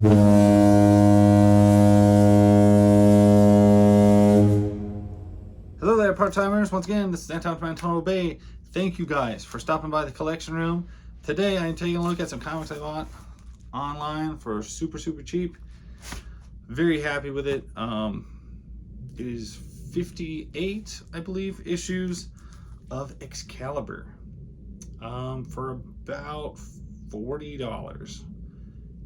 Hello there, part-timers. Once again, this is Anton from Antonio Bay. Thank you guys for stopping by the collection room. Today, I am taking a look at some comics I bought online for super cheap. Very happy with it. It is 58, I believe, issues of Excalibur for about $40,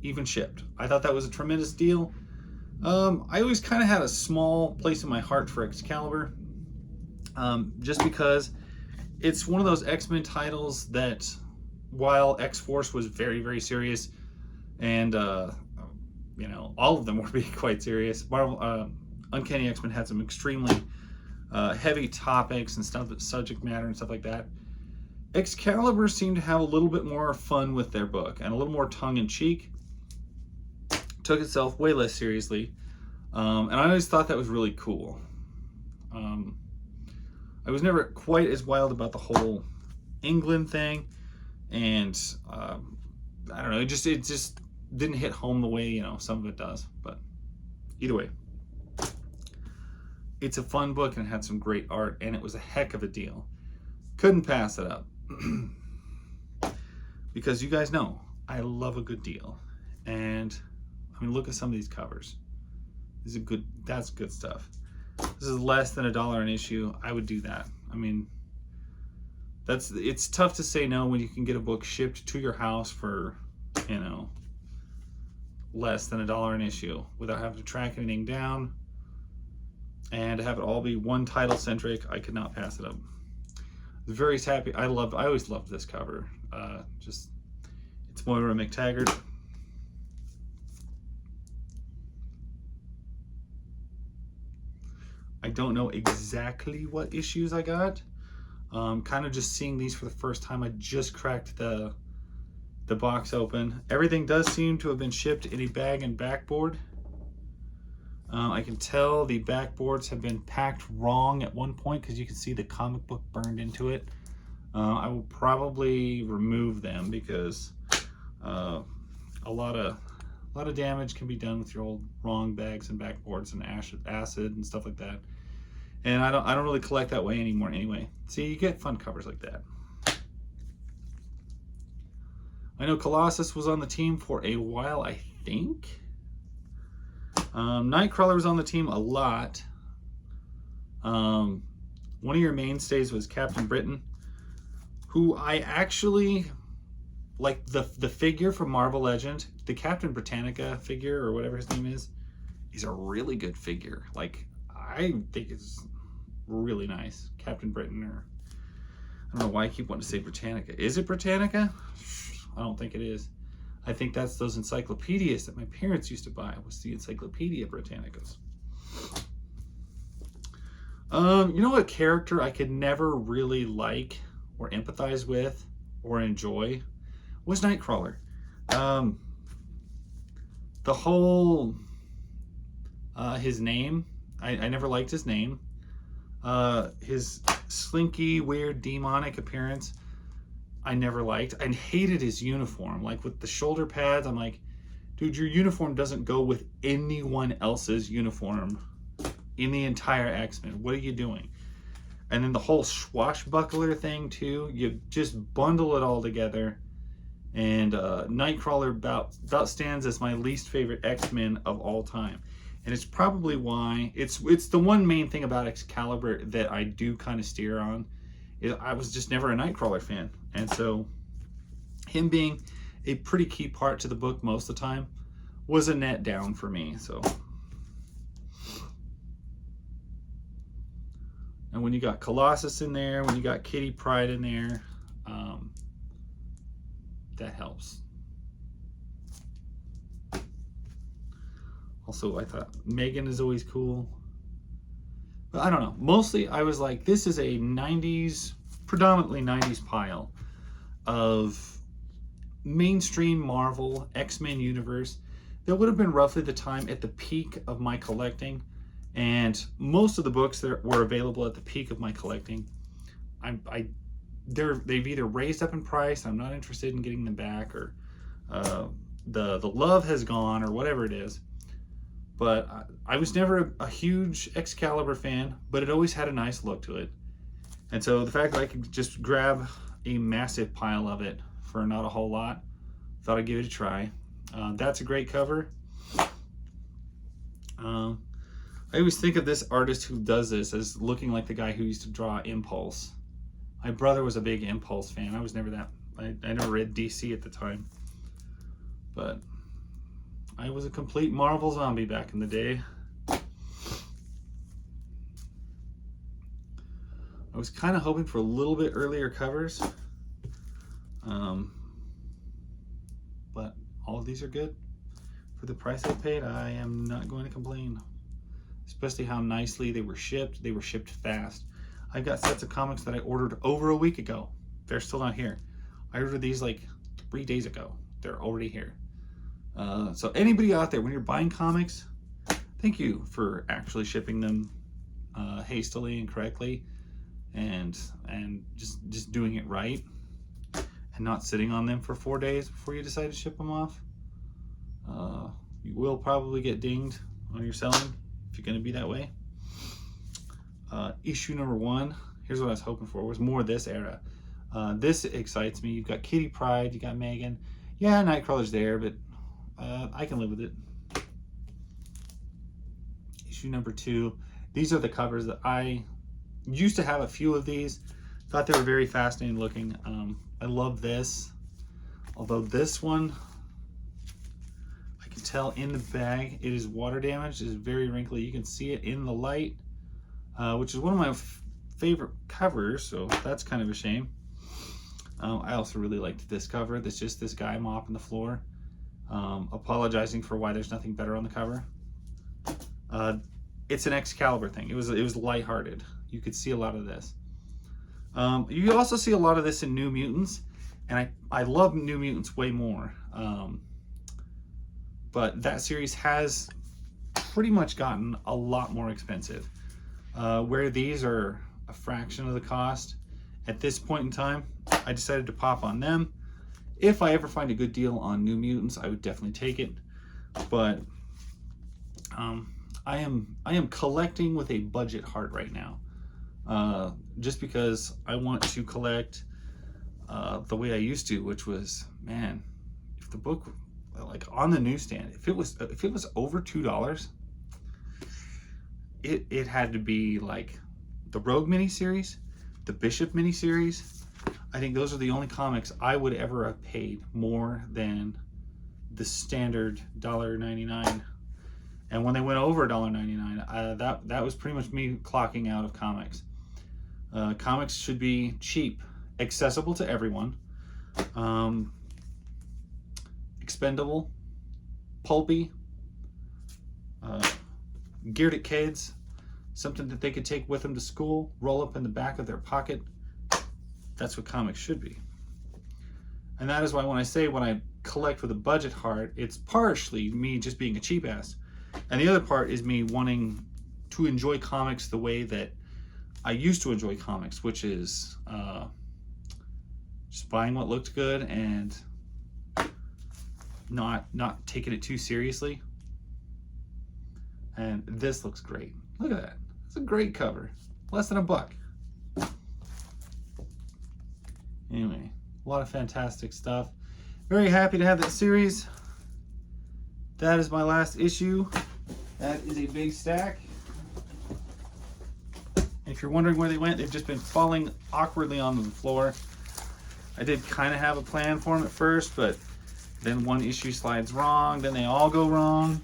even shipped. I thought that was a tremendous deal. I always kind of had a small place in my heart for Excalibur, just because it's one of those X-Men titles that, while X-Force was very serious, and you know, all of them were being quite serious, Marvel Uncanny X-Men had some extremely heavy topics and stuff, subject matter and stuff like that. Excalibur seemed to have a little bit more fun with their book and a little more tongue-in-cheek. Took itself way less seriously, and I always thought that was really cool. I was never quite as wild about the whole England thing, and I don't know, it just didn't hit home the way, you know, some of it does. But either way, it's a fun book and it had some great art, and it was a heck of a deal. Couldn't pass it up. Because you guys know I love a good deal, and I mean, look at some of these covers. This is good. That's good stuff. This is less than $1 an issue. I would do that. I mean, it's tough to say no when you can get a book shipped to your house for, you know, less than $1 an issue without having to track anything down, and to have it all be one title centric. I could not pass it up. I was very happy. I always loved this cover. It's Moira McTaggart. I don't know exactly what issues I got. Kind of just seeing these for the first time. I just cracked the box open. Everything does seem to have been shipped in a bag and backboard. I can tell the backboards have been packed wrong at one point because you can see the comic book burned into it. I will probably remove them because a lot of damage can be done with your old wrong bags and backboards and acid and stuff like that. And I don't really collect that way anymore anyway. See, you get fun covers like that. I know Colossus was on the team for a while, I think. Nightcrawler was on the team a lot. One of your mainstays was Captain Britain, who I actually like. The figure from Marvel Legend, the Captain Britannica figure or whatever his name is a really good figure. Like, I think it's really nice. Captain Britain, or I don't know why I keep wanting to say Britannica. Is it Britannica? I don't think it is. I think that's those encyclopedias that my parents used to buy, was the Encyclopedia Britannicas. You know what character I could never really like or empathize with or enjoy was Nightcrawler. The whole his name, I never liked his name. His slinky, weird, demonic appearance, I never liked. I hated his uniform, like with the shoulder pads. I'm like, dude, your uniform doesn't go with anyone else's uniform in the entire X-Men. What are you doing? And then the whole swashbuckler thing too, you just bundle it all together. And Nightcrawler about stands as my least favorite X-Men of all time. And it's probably why, it's the one main thing about Excalibur that I do kind of steer on. I was just never a Nightcrawler fan. And so him being a pretty key part to the book most of the time was a net down for me. So, and when you got Colossus in there, when you got Kitty Pryde in there, that helps. Also, I thought Megan is always cool. But I don't know. Mostly, I was like, this is a 90s, predominantly 90s pile of mainstream Marvel X-Men universe that would have been roughly the time at the peak of my collecting. And most of the books that were available at the peak of my collecting, they've either raised up in price, I'm not interested in getting them back, or the love has gone or whatever it is. But I was never a huge Excalibur fan, but it always had a nice look to it. And so the fact that I could just grab a massive pile of it for not a whole lot, thought I'd give it a try. That's a great cover. I always think of this artist who does this as looking like the guy who used to draw Impulse. My brother was a big Impulse fan. I was never that. I never read DC at the time. But I was a complete Marvel zombie back in the day. I was kind of hoping for a little bit earlier covers. But all of these are good. For the price I paid, I am not going to complain. Especially how nicely they were shipped. They were shipped fast. I've got sets of comics that I ordered over a week ago. They're still not here. I ordered these like 3 days ago. They're already here. So anybody out there, when you're buying comics, thank you for actually shipping them hastily and correctly, and just doing it right, and not sitting on them for 4 days before you decide to ship them off. You will probably get dinged on your selling if you're going to be that way. Issue number 1, here's what I was hoping for, was more of this era. This excites me. You've got Kitty Pryde, you got Megan. Yeah, Nightcrawler's there, but I can live with it. Issue number 2. These are the covers that I used to have a few of these. Thought they were very fascinating looking. I love this. Although this one, I can tell in the bag, it is water damaged. It is very wrinkly. You can see it in the light, which is one of my favorite covers, so that's kind of a shame. I also really liked this cover. That's just this guy mopping the floor, apologizing for why there's nothing better on the cover. It's an Excalibur thing. It was lighthearted. You could see a lot of this. You also see a lot of this in New Mutants, and I love New Mutants way more. But that series has pretty much gotten a lot more expensive. Where these are a fraction of the cost, at this point in time, I decided to pop on them. If I ever find a good deal on New Mutants, I would definitely take it. But I am collecting with a budget heart right now. Just because I want to collect the way I used to, which was, man, if the book, like on the newsstand, if it was over $2, it had to be like the Rogue miniseries, the Bishop miniseries. I think those are the only comics I would ever have paid more than the standard $1.99. And when they went over $1.99, that was pretty much me clocking out of comics. Comics should be cheap, accessible to everyone, expendable, pulpy, geared at kids, something that they could take with them to school, roll up in the back of their pocket. That's what comics should be. And that is why when I collect with a budget heart, it's partially me just being a cheap ass. And the other part is me wanting to enjoy comics the way that I used to enjoy comics, which is just buying what looked good and not taking it too seriously. And this looks great. Look at that. It's a great cover. Less than $1. Anyway, a lot of fantastic stuff. Very happy to have that series. That is my last issue. That is a big stack. If you're wondering where they went, they've just been falling awkwardly onto the floor. I did kind of have a plan for them at first, but then one issue slides wrong, then they all go wrong.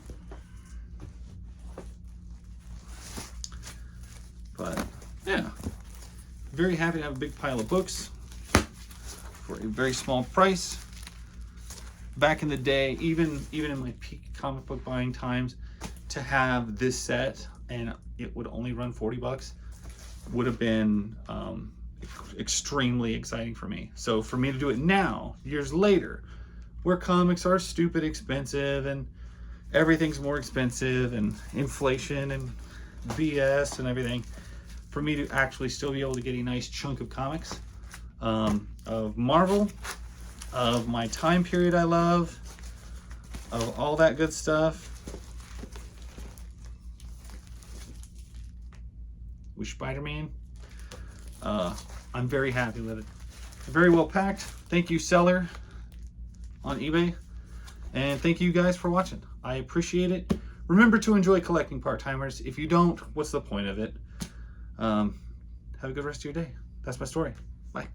But yeah, very happy to have a big pile of books for a very small price. Back in the day, even in my peak comic book buying times, to have this set and it would only run $40 would have been extremely exciting for me. So for me to do it now, years later, where comics are stupid expensive and everything's more expensive and inflation and BS and everything, for me to actually still be able to get a nice chunk of comics of Marvel, of my time period I love, of all that good stuff. With Spider-Man. I'm very happy with it. Very well packed. Thank you, seller on eBay. And thank you guys for watching. I appreciate it. Remember to enjoy collecting part-timers. If you don't, what's the point of it? Have a good rest of your day. That's my story. Bye.